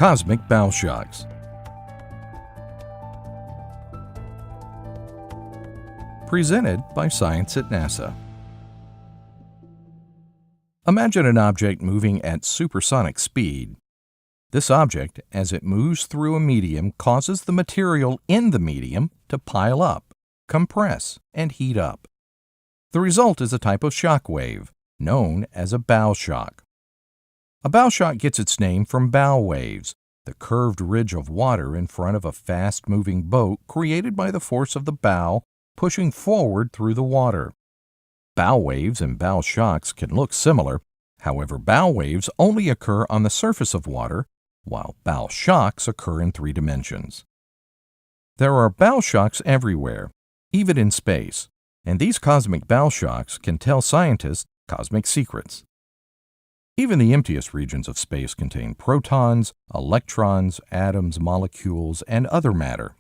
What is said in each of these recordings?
Cosmic bow shocks. Presented by Science at NASA. Imagine an object moving at supersonic speed. This object, as it moves through a medium, causes the material in the medium to pile up, compress, and heat up. The result is a type of shock wave, known as a bow shock. A bow shock gets its name from bow waves, the curved ridge of water in front of a fast-moving boat created by the force of the bow pushing forward through the water. Bow waves and bow shocks can look similar. However, bow waves only occur on the surface of water, while bow shocks occur in 3 dimensions. There are bow shocks everywhere, even in space, and these cosmic bow shocks can tell scientists cosmic secrets. Even the emptiest regions of space contain protons, electrons, atoms, molecules, and other matter.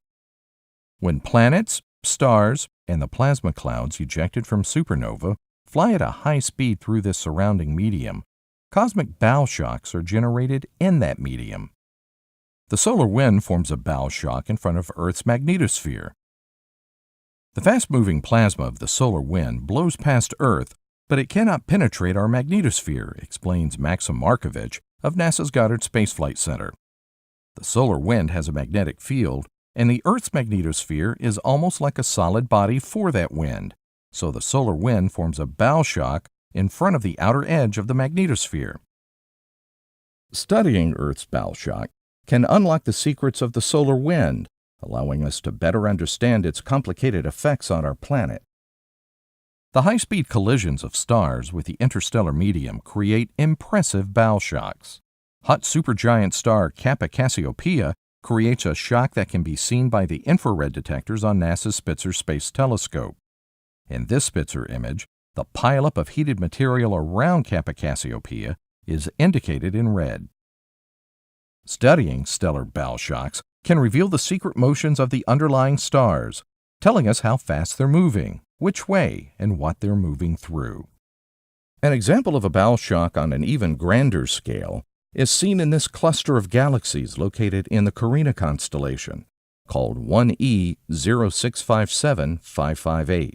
When planets, stars, and the plasma clouds ejected from supernova fly at a high speed through this surrounding medium, cosmic bow shocks are generated in that medium. The solar wind forms a bow shock in front of Earth's magnetosphere. The fast-moving plasma of the solar wind blows past Earth, but it cannot penetrate our magnetosphere, explains Maxim Markovich of NASA's Goddard Space Flight Center. The solar wind has a magnetic field, and the Earth's magnetosphere is almost like a solid body for that wind, so the solar wind forms a bow shock in front of the outer edge of the magnetosphere. Studying Earth's bow shock can unlock the secrets of the solar wind, allowing us to better understand its complicated effects on our planet. The high-speed collisions of stars with the interstellar medium create impressive bow shocks. Hot supergiant star Kappa Cassiopeia creates a shock that can be seen by the infrared detectors on NASA's Spitzer Space Telescope. In this Spitzer image, the pileup of heated material around Kappa Cassiopeia is indicated in red. Studying stellar bow shocks can reveal the secret motions of the underlying stars, telling us how fast they're moving, which way, and what they're moving through. An example of a bow shock on an even grander scale is seen in this cluster of galaxies located in the Carina constellation, called 1E 0657558.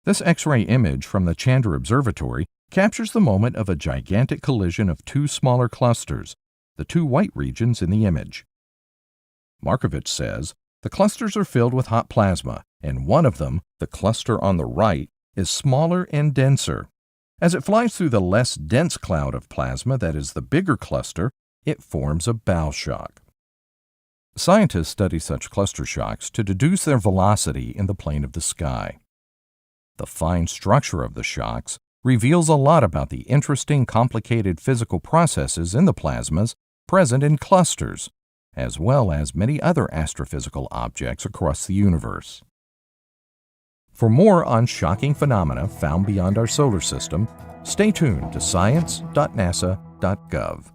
This X-ray image from the Chandra Observatory captures the moment of a gigantic collision of 2 smaller clusters, the 2 white regions in the image. Markovich says, the clusters are filled with hot plasma, and one of them, the cluster on the right, is smaller and denser. As it flies through the less dense cloud of plasma that is the bigger cluster, it forms a bow shock. Scientists study such cluster shocks to deduce their velocity in the plane of the sky. The fine structure of the shocks reveals a lot about the interesting, complicated physical processes in the plasmas present in clusters, as well as many other astrophysical objects across the universe. For more on shocking phenomena found beyond our solar system, stay tuned to science.nasa.gov.